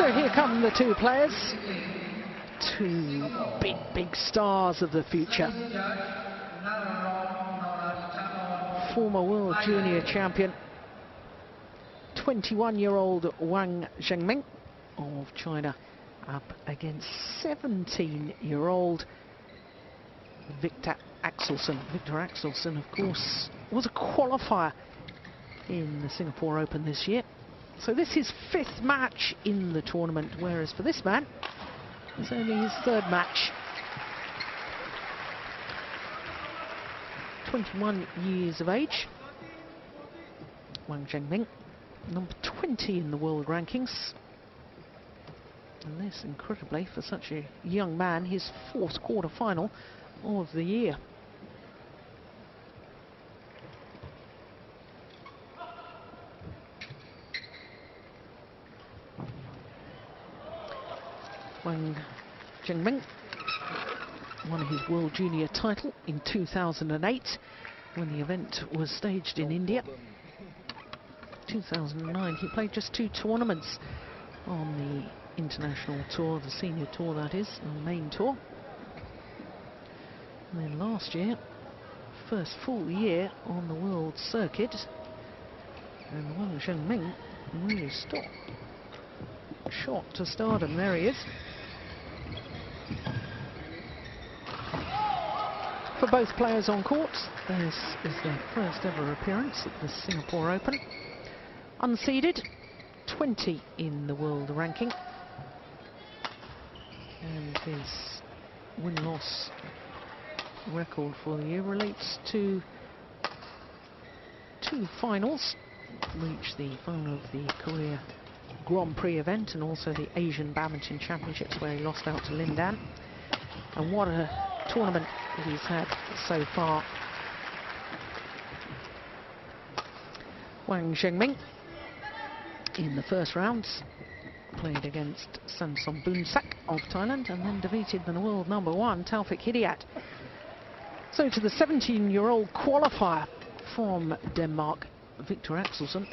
So here come the two players, two big stars of the future. Former World Junior Champion, 21-year-old Wang Zhengming of China, up against 17-year-old Viktor Axelsen. Viktor Axelsen, of course, was a qualifier in the Singapore Open this year. So this is his 5th match in the tournament, whereas for this man, it's only his 3rd match. 21 years of age. Wang Zhengming, number 20 in the world rankings. And this, incredibly, for such a young man, his 4th quarter-final of the year. Wang Zhengming won his World Junior title in 2008 when the event was staged in India. 2009 he played just 2 tournaments on the international tour, the senior tour that is, the main tour. And then last year, first full year on the world circuit, and Wang Zhengming really shot to stardom. There he is. For both players on court, this is their first ever appearance at the Singapore Open. Unseeded, 20 in the world ranking. And his win-loss record for the year relates to 2 finals. Reached the final of the Korea Grand Prix event and also the Asian Badminton Championships, where he lost out to Lin Dan. And what a tournament that he's had so far. Wang Zhengming in the first round played against Samson Boonsak of Thailand and then defeated the world number 1 Taufik Hidiat. So to the 17-year-old qualifier from Denmark, Viktor Axelsen,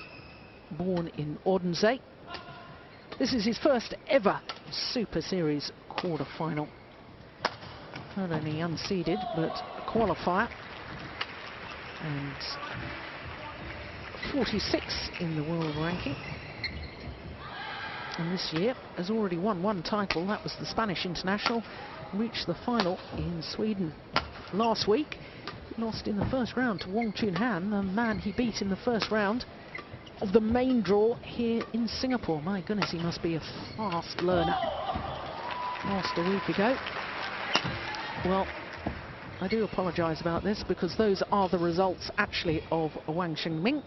born in Odense. This is his first ever Super Series quarter-final. Not only unseeded, but a qualifier. And 46 in the world ranking. And this year has already won 1 title. That was the Spanish International. Reached the final in Sweden. Last week, he lost in the first round to Wang Chunhan, the man he beat in the first round of the main draw here in Singapore. My goodness, he must be a fast learner. Lost a week ago. Well, I do apologise about this, because those are the results actually of Wang Zhengming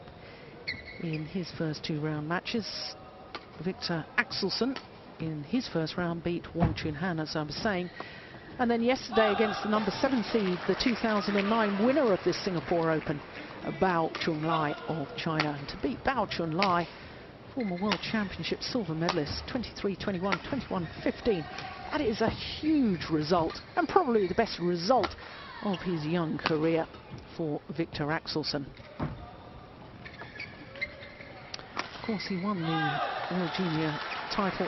in his first 2 round matches. Viktor Axelsen in his first round beat Wang Chunhan, as I was saying. And then yesterday against the number 7 seed, the 2009 winner of this Singapore Open, Bao Chunlai of China. And to beat Bao Chunlai, former World Championship silver medalist, 23-21, 21-15. That is a huge result, and probably the best result of his young career for Viktor Axelsen. Of course, he won the World Junior title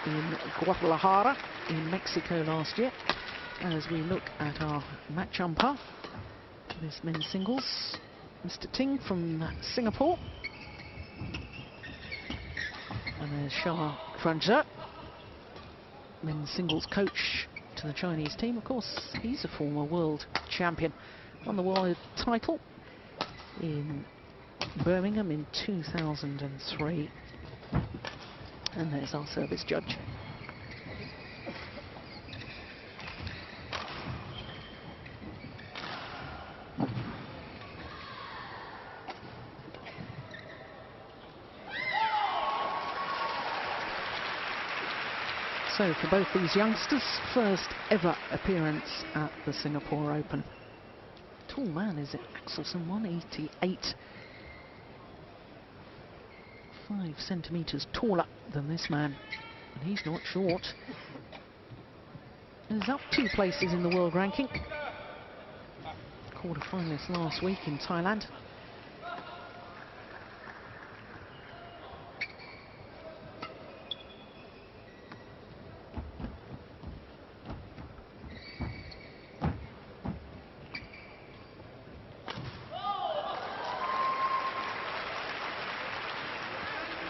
in Guadalajara in Mexico last year. As we look at our match umpire, this men's singles, Mr. Ting from Singapore. And there's Shah Franzhe, men's singles coach to the Chinese team. Of course, he's a former world champion. Won the world title in Birmingham in 2003. And there's our service judge. So for both these youngsters, first ever appearance at the Singapore Open. Tall man, is it? Axelsen, 188. 5 centimetres taller than this man, and he's not short. He's up 2 places in the world ranking. Quarter-finalist last week in Thailand.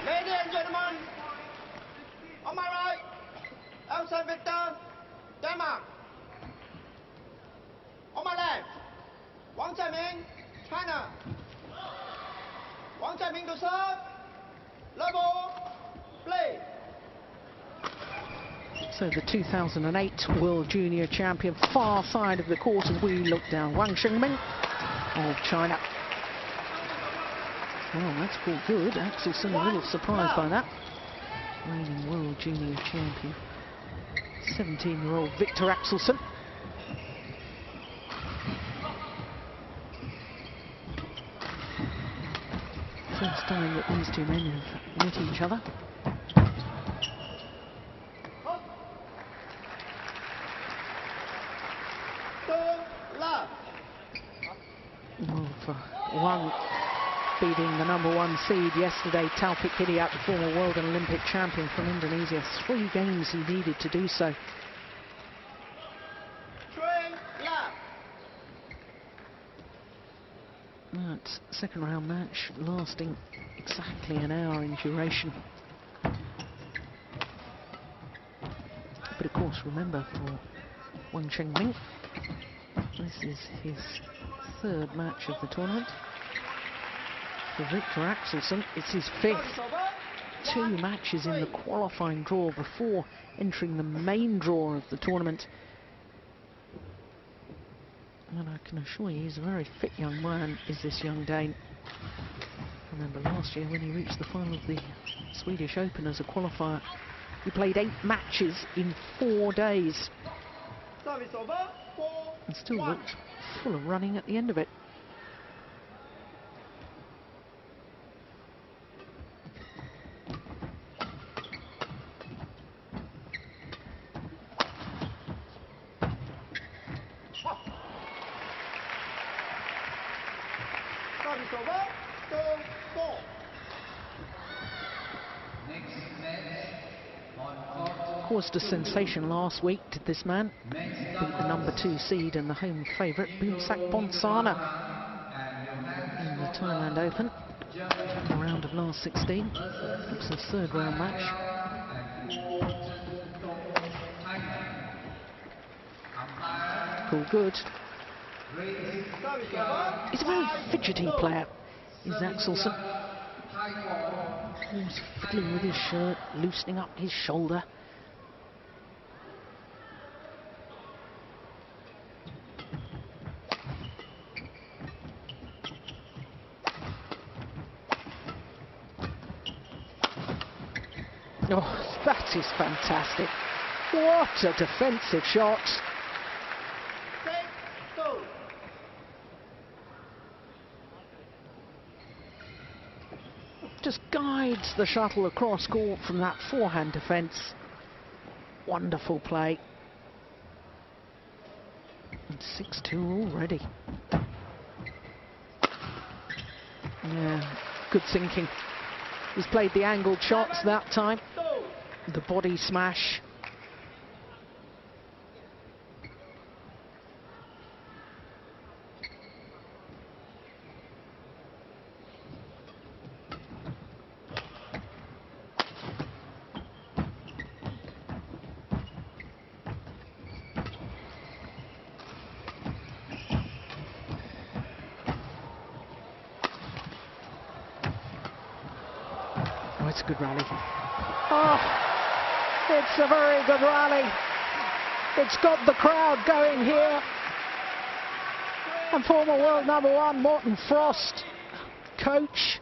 Ladies and gentlemen, on my right, Axelsen Viktor, Denmark. On my left, Wang Zhengming, China. Wang Zhengming to serve. Level, play. So the 2008 World Junior Champion, far side of the court as we look down. Wang Zhengming of China. Well, that's called good. Axelsen a little surprised by that. Reigning World Junior Champion, 17-year-old Viktor Axelsen. First time that these two men have met each other. Well, for Wang beating the #1 seed yesterday, Taufik Hidayat, the former world and Olympic champion from Indonesia. 3 games he needed to do so. That second round match lasting exactly an hour in duration. But of course, remember, for Wang Zhengming, this is his 3rd match of the tournament. For Viktor Axelsen, it's his 5th. 2 matches in the qualifying draw before entering the main draw of the tournament. And I can assure you, he's a very fit young man, is this young Dane. Remember last year when he reached the final of the Swedish Open as a qualifier, he played 8 matches in 4 days. And still looked full of running at the end of it. Caused a sensation last week, did this man. Beat the #2 seed and the home favourite, Boomsak Bonsana, in the Thailand Open, in the round of last 16. It was a 3rd round match. Cool, good. He's a very fidgety player, is Axelsen. Always fiddling with his shirt, loosening up his shoulder. Oh, that is fantastic. What a defensive shot. Just guides the shuttle across court from that forehand defence. Wonderful play. And 6-2 already. Yeah, good thinking. He's played the angled shots that time. The body smash. Oh, it's a good rally. Oh! It's a very good rally. It's got the crowd going here. And former world #1 Morten Frost, coach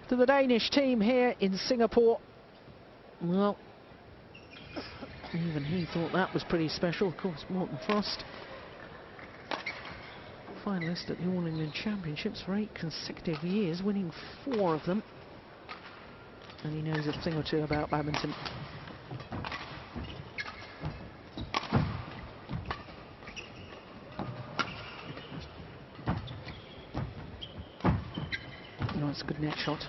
to the Danish team here in Singapore. Well, even he thought that was pretty special. Of course, Morten Frost, finalist at the All England Championships for 8 consecutive years, winning 4 of them. And he knows a thing or two about badminton. It's a good net shot.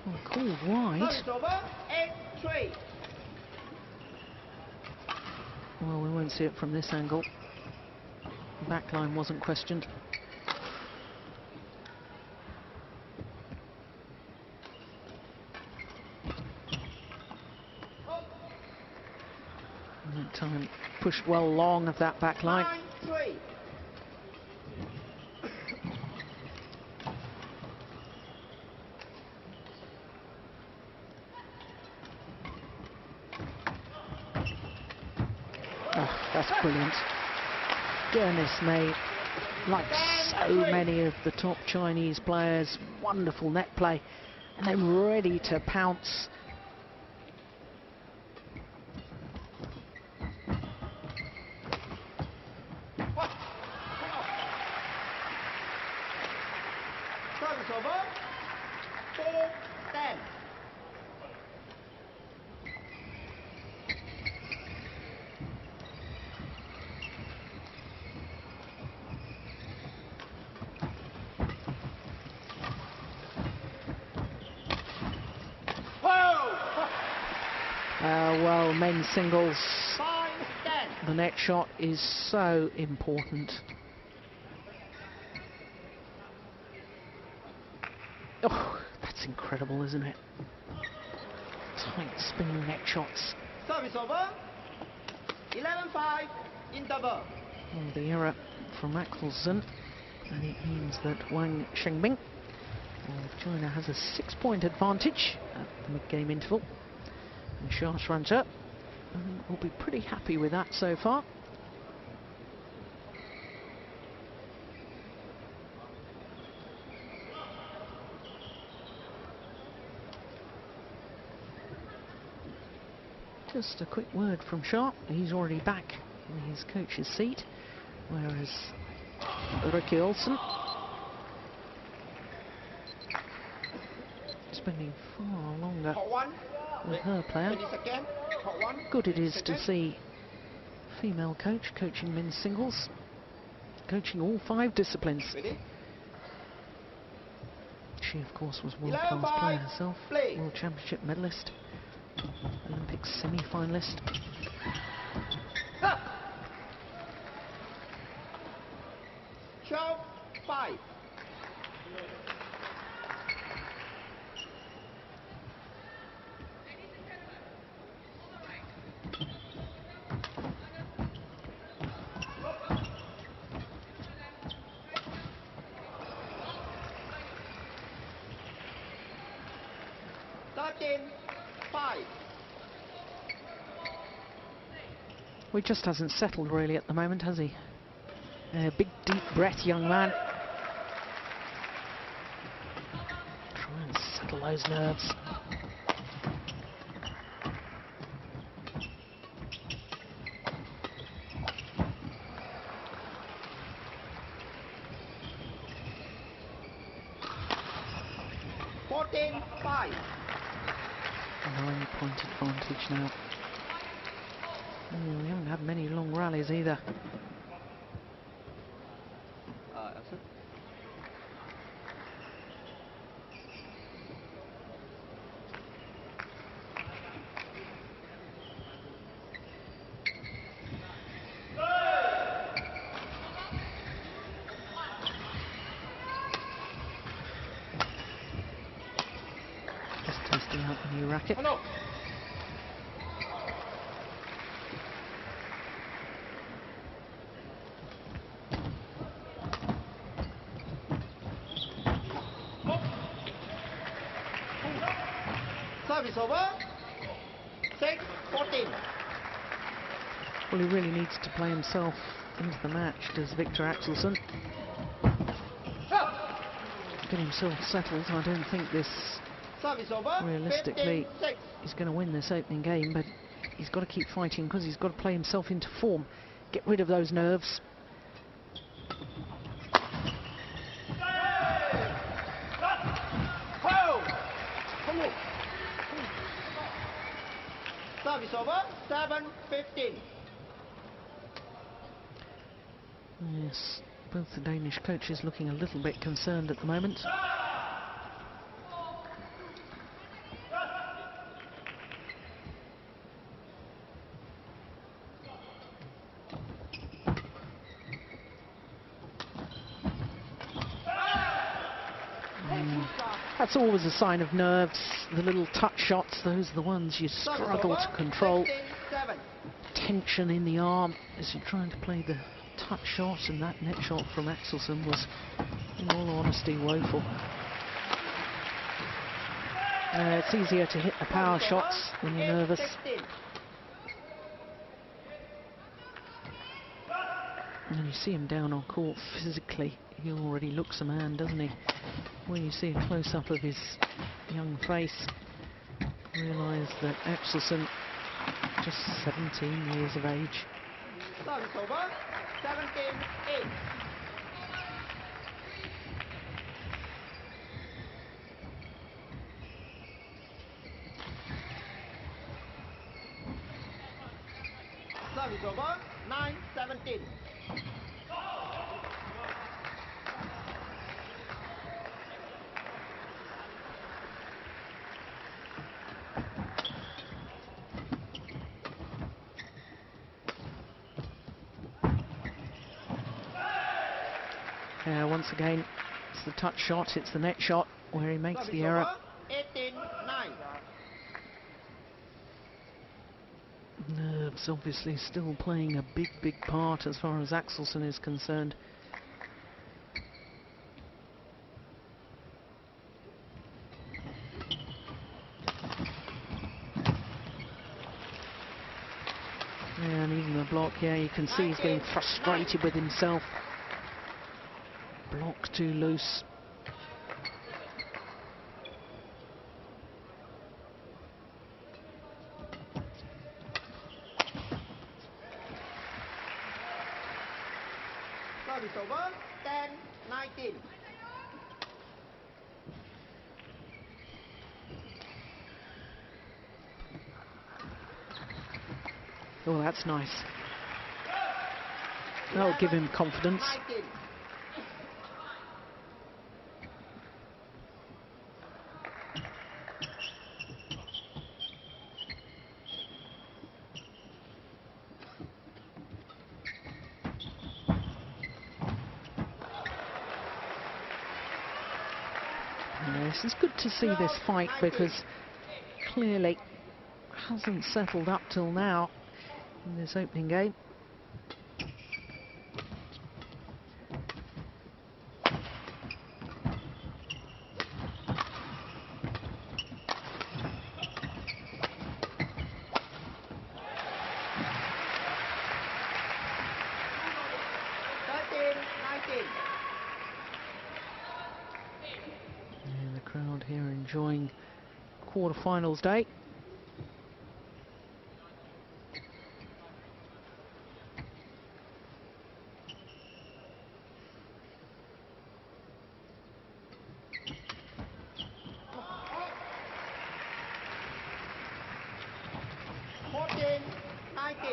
Well, called wide. Well, we won't see it from this angle. Backline wasn't questioned. And that time pushed well long of that backline. 9-3. Oh, that's brilliant. Goodness me, like so many of the top Chinese players, wonderful net play, and then ready to pounce. Service over. 4-10. Well, men's singles, 5-10. the net shot is so important. Oh, that's incredible, isn't it? Tight spinning net shots. Service over. 11-5. Interval. Oh, the error from Axelsen, and it means that Wang Zhengming of China has a 6-point advantage at the mid-game interval. And Schaas runs up, and we'll be pretty happy with that so far. Just a quick word from Sharp. He's already back in his coach's seat, whereas Viktor Axelsen spending far longer Hot 1. with her player. 20 seconds. Hot 1. Good it is to see female coach coaching men's singles, coaching all 5 disciplines. Ready? She, of course, was world-class player herself, Play. World Championship medalist, Olympic semi-finalist. 12-5. Well, he just hasn't settled really at the moment, has he? Big deep breath, young man. Try and settle those nerves. Five. 9-point advantage now. We haven't had many long rallies either. Axel. Just testing out the new racket. Hello. Service over. 6-14. Well, he really needs to play himself into the match, does Viktor Axelsen. Get himself settled. I don't think this Service over. realistically 15-6. is going to win this opening game, but he's got to keep fighting because he's got to play himself into form. Get rid of those nerves. Service over. 7-15. Yes, both the Danish coaches looking a little bit concerned at the moment. That's always a sign of nerves. The little touch shots, those are the ones you struggle to control. Tension in the arm as you're trying to play the touch shot, and that net shot from Axelsen was, in all honesty, woeful. It's easier to hit the power shots when you're nervous. And you see him down on court physically. He already looks a man, doesn't he? When you see a close-up of his young face, realise that Axelsen, just 17 years of age. Service over, 17-8. Service over, 9-17. Once again, it's the touch shot, it's the net shot where he makes the error. 18-9. Nerves obviously still playing a big part as far as Axelsen is concerned. And even the block, yeah, you can see he's getting frustrated with himself. Block too loose. Service over, 10-19. Oh, that's nice. That'll give him confidence. 19. It's good to see this fight because clearly hasn't settled up till now in this opening game. And the crowd here enjoying quarterfinals day.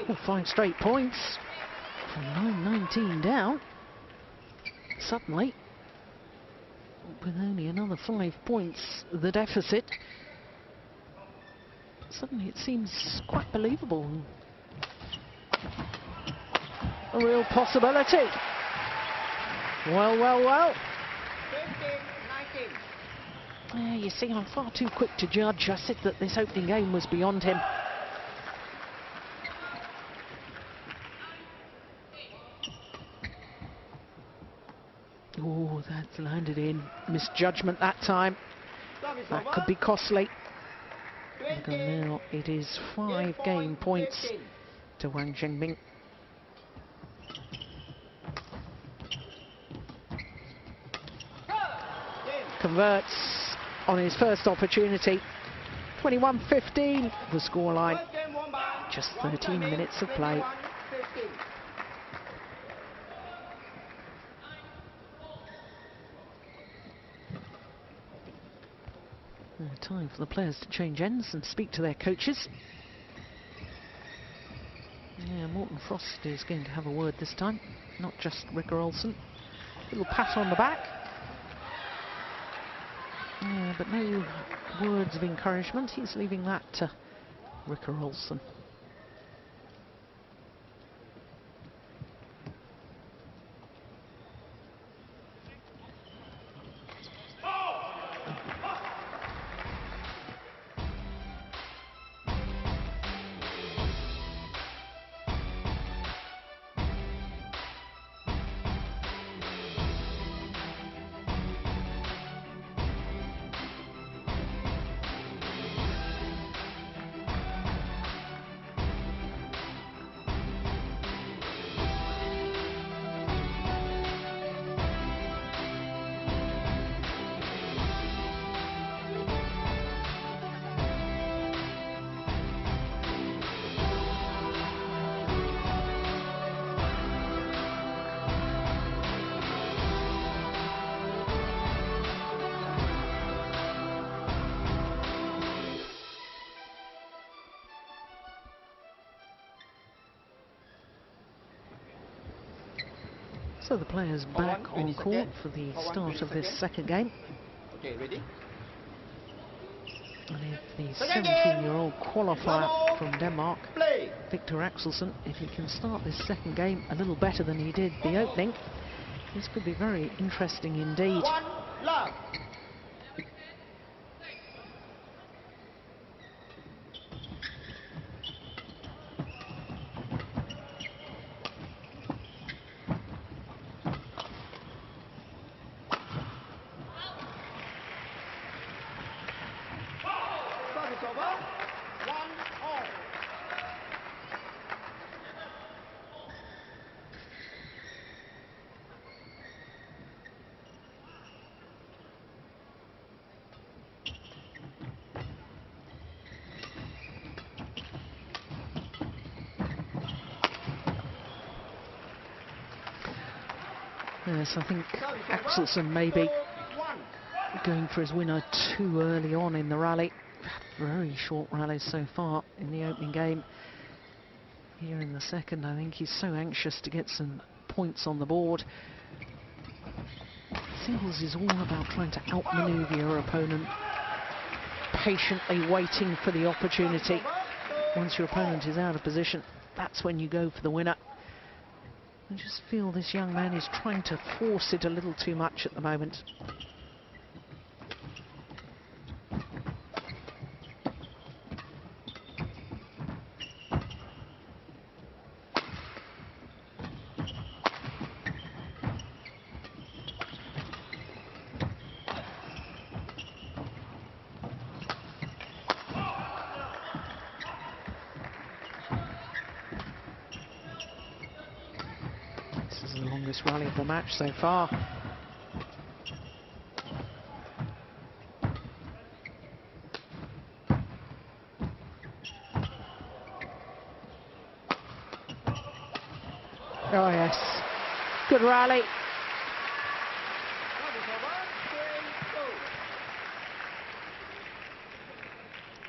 Well, 5 straight points from 9-19 down. Suddenly, with only another 5 points, the deficit, suddenly it seems quite believable. A real possibility. Well. 20-19. Yeah, you see, I'm far too quick to judge. I said that this opening game was beyond him. Oh, that's landed in. Misjudgment that time. That could be costly. And now it is 5 game points to Wang Zhengming. Converts on his first opportunity. 21-15 the scoreline. Just 13 minutes of play. Time for the players to change ends and speak to their coaches. Yeah, Morten Frost is going to have a word this time, not just Viktor Axelsen. Little pat on the back. Yeah, but no words of encouragement. He's leaving that to Viktor Axelsen. So the players back on court for the start of this second game. Okay, ready? And if the 17-year-old qualifier from Denmark, Play. Viktor Axelsen, if he can start this second game a little better than he did the opening, this could be very interesting indeed. 1 love. Service over. 1 all. Yes, I think Axelsen may be going for his winner too early on in the rally. Very short rallies so far in the opening game. Here in the second, I think he's so anxious to get some points on the board. Singles is all about trying to outmaneuver your opponent, patiently waiting for the opportunity. Once your opponent is out of position, that's when you go for the winner. I just feel this young man is trying to force it a little too much at the moment. This is the longest rally of the match so far. Oh yes, good rally.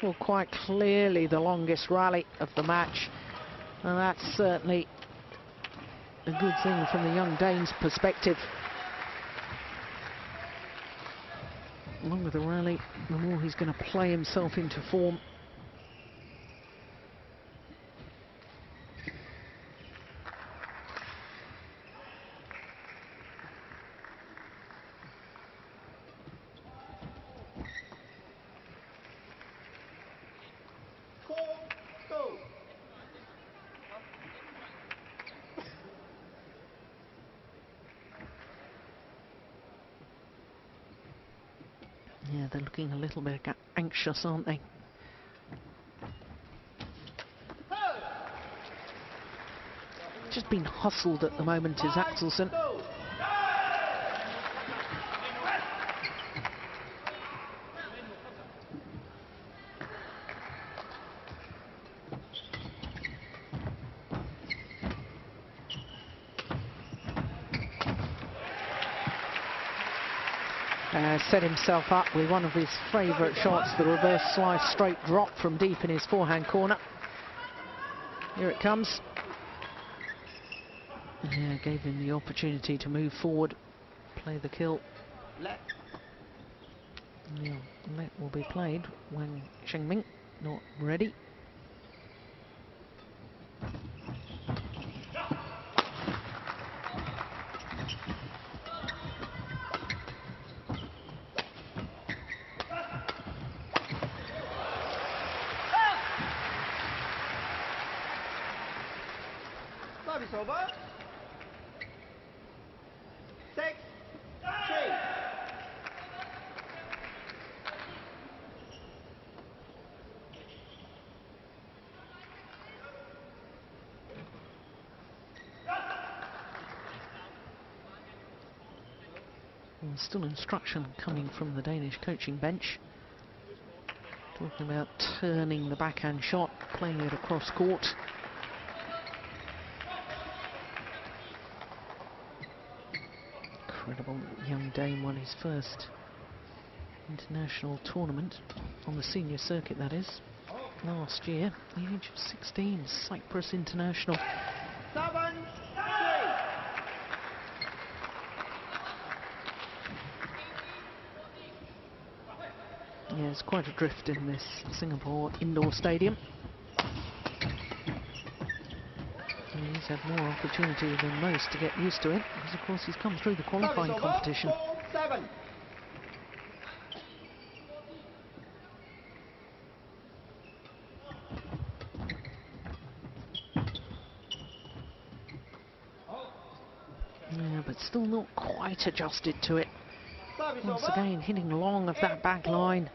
Well, quite clearly the longest rally of the match, and that's certainly a good thing from the young Dane's perspective. The longer the rally, the more he's going to play himself into form. Yeah, they're looking a little bit anxious, aren't they? Just being hustled at the moment is Axelsen. Set himself up with one of his favourite shots, the reverse slice straight drop from deep in his forehand corner. Here it comes. Yeah, gave him the opportunity to move forward, play the kill. Let will be played. Wang Zhengming not ready. Service over. 6-3. Well, still instruction coming from the Danish coaching bench. Talking about turning the backhand shot, playing it across court. Incredible young Dane won his first international tournament on the senior circuit, that is, last year, at the age of 16, Cyprus International. 7-3. There's quite a drift in this Singapore indoor stadium. He's had more opportunity than most to get used to it, because of course he's come through the qualifying competition. 4-7. Yeah, but still not quite adjusted to it. Service Once over. again, hitting long of that back line.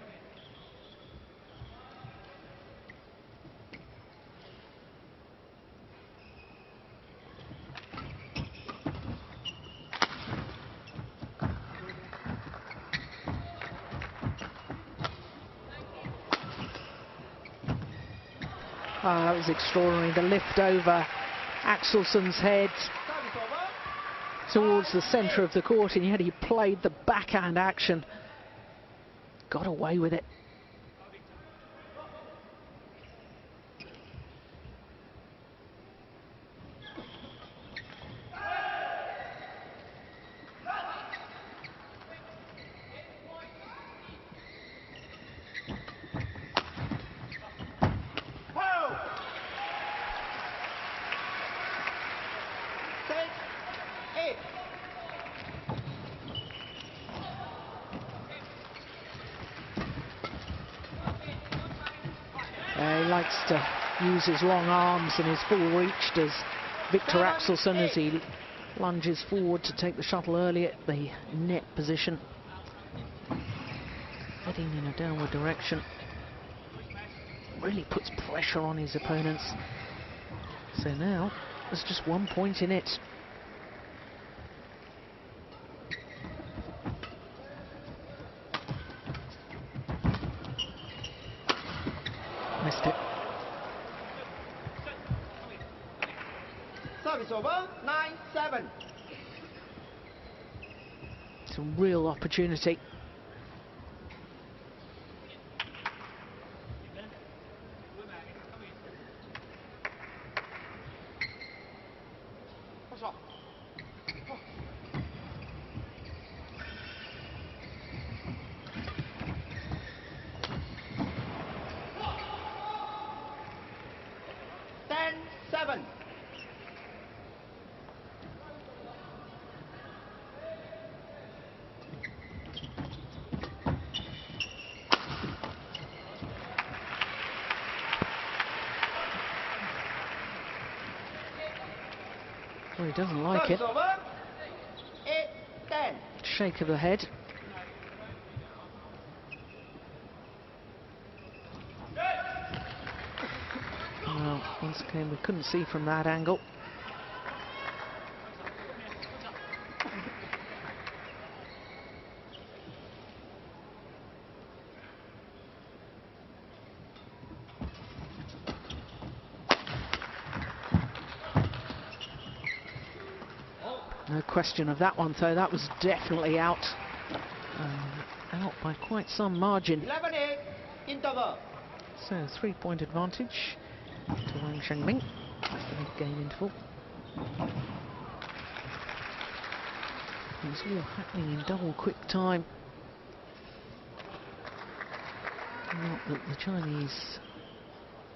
Oh, that was extraordinary. The lift over Axelsen's head Service over. towards the centre of the court, and yet he played the backhand action. Got away with it. Hold. 6-8. He likes to use his long arms and his full reach, does Viktor Axelsen, as he lunges forward to take the shuttle early at the net position. Heading in a downward direction. Really puts pressure on his opponents. So now there's just 1 point in it. Missed it. Service over. 9-7. It's a real opportunity. Well, he doesn't like it. Over. 8-10. Shake of the head. Well, once again, we couldn't see from that angle. No question of that one, though. That was definitely out. Out by quite some margin. 11-8. Interval. So 3-point advantage to Wang Zhengming after mid-game interval. It's all happening in double quick time. Not that the Chinese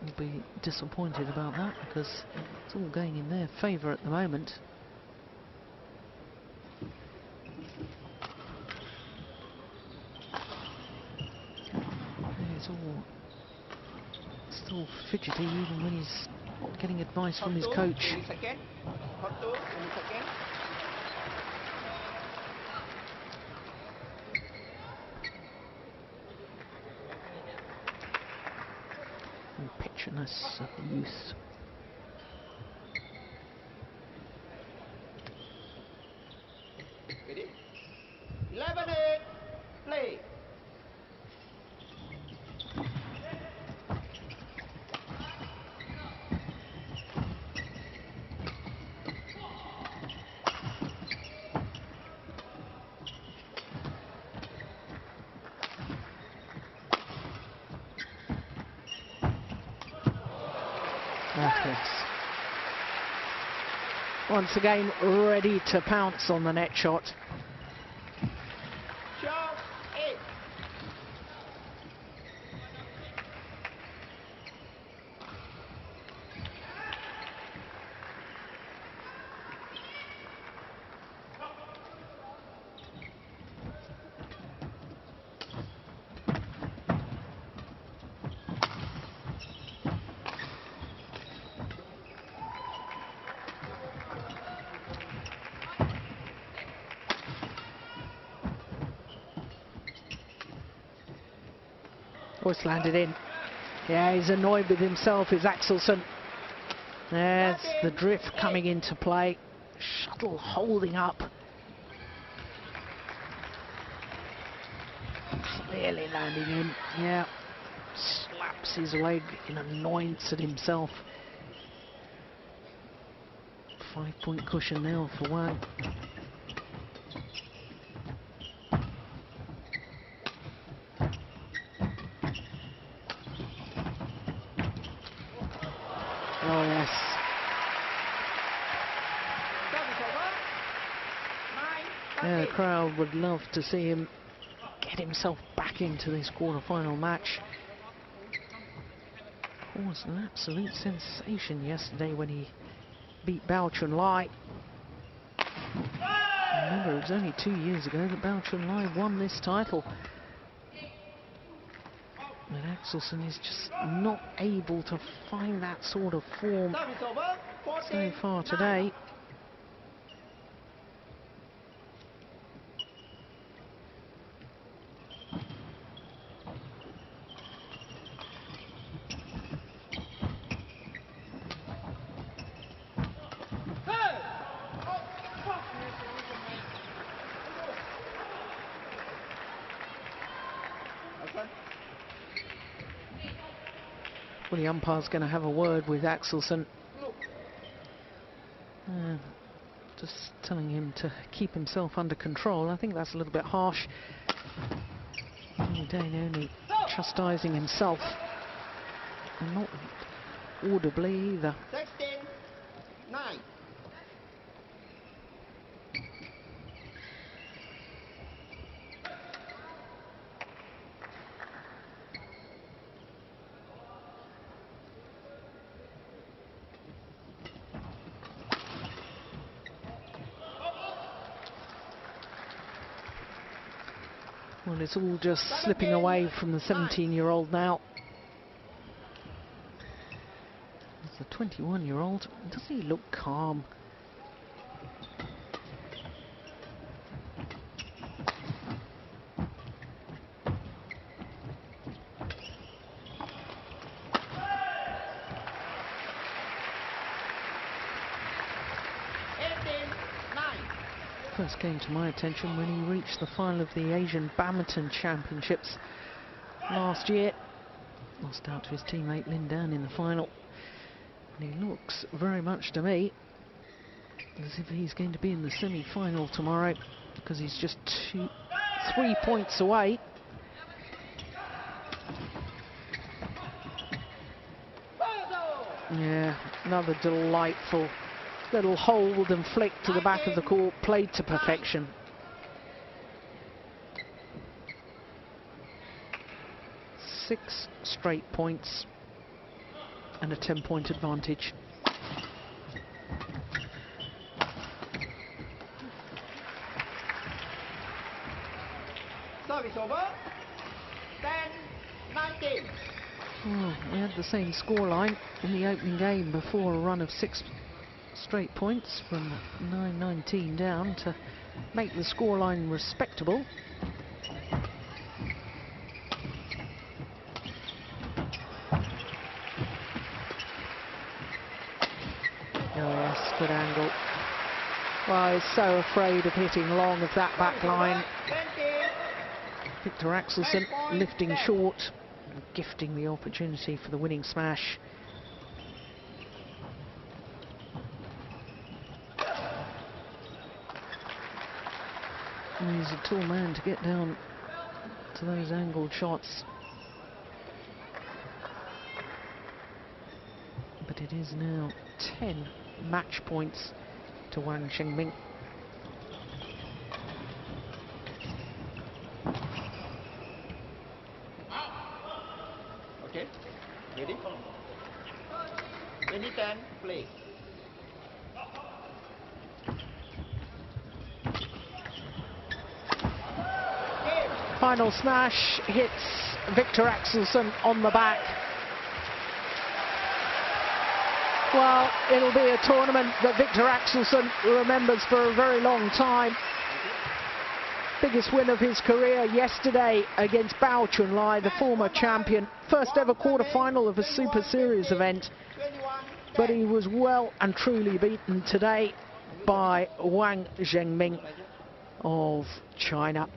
will be disappointed about that, because it's all going in their favour at the moment. It's all still fidgety even when he's getting advice from his coach. Impetuousness of the youth. Ready? 11-8. Play. Yes. Once again, ready to pounce on the net shot. 12-8. Oh, it's landed in. Yeah, he's annoyed with himself, is Axelsen. There's the drift coming into play. Shuttle holding up. Clearly landing in. Yeah. Slaps his leg in annoyance at himself. 5-point cushion now for Wang. Oh yes. Yeah, the crowd would love to see him get himself back into this quarter-final match. Of course, an absolute sensation yesterday when he beat Bao Chunlai. Remember, it was only 2 years ago that Bao Chunlai won this title. But Axelsen is just not able to find that sort of form so far today. Well, the umpire's going to have a word with Axelsen. Just telling him to keep himself under control. I think that's a little bit harsh. Dane only chastising himself. And not audibly either. 16-9. Well, it's all just slipping away from the 17-year-old now. It's a 21-year-old. Doesn't he look calm? First came to my attention when he reached the final of the Asian Badminton Championships last year. Lost out to his teammate Lin Dan in the final. And he looks very much to me as if he's going to be in the semi-final tomorrow, because he's just 3 points away. Yeah, another delightful little hold and flick to the back of the court, played to perfection. Six straight points and a 10-point advantage. Service over. 10-19. Oh, we had the same scoreline in the opening game before a run of 6 straight points from 9-19 down to make the scoreline respectable. Oh yes, good angle. Well, he's so afraid of hitting long of that back line. Viktor Axelsen lifting short and gifting the opportunity for the winning smash. He's a tall man to get down to those angled shots. But it is now 10 match points to Wang Zhengming. Okay, ready? Ready, 10, play. Final smash hits Viktor Axelsen on the back. Well, it'll be a tournament that Viktor Axelsen remembers for a very long time. Biggest win of his career yesterday against Bao Chunlai, the former champion. First ever quarter-final of a Super Series event. But he was well and truly beaten today by Wang Zhengming of China.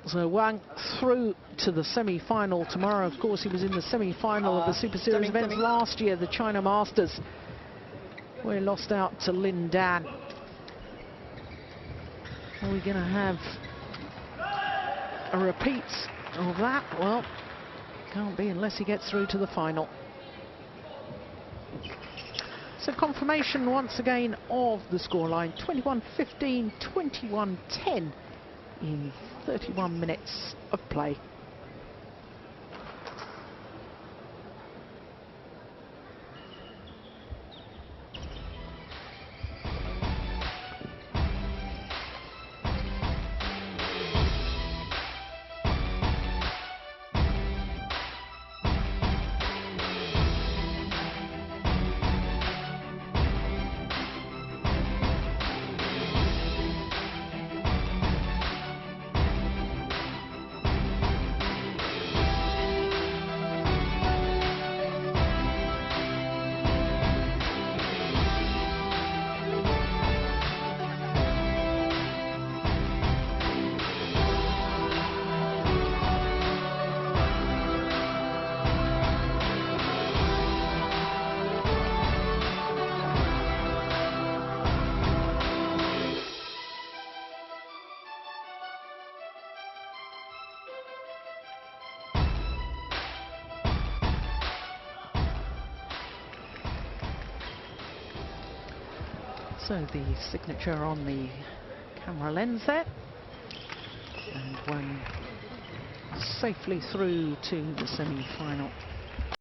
So Wang through to the semi-final tomorrow. Of course, he was in the semi-final of the Super Series events last year, the China Masters, where he lost out to Lin Dan. Are we going to have a repeat of that? Well, can't be unless he gets through to the final. So confirmation once again of the scoreline, 21-15, 21-10 in 31 minutes of play. So the signature on the camera lens there, and Wang safely through to the semi-final.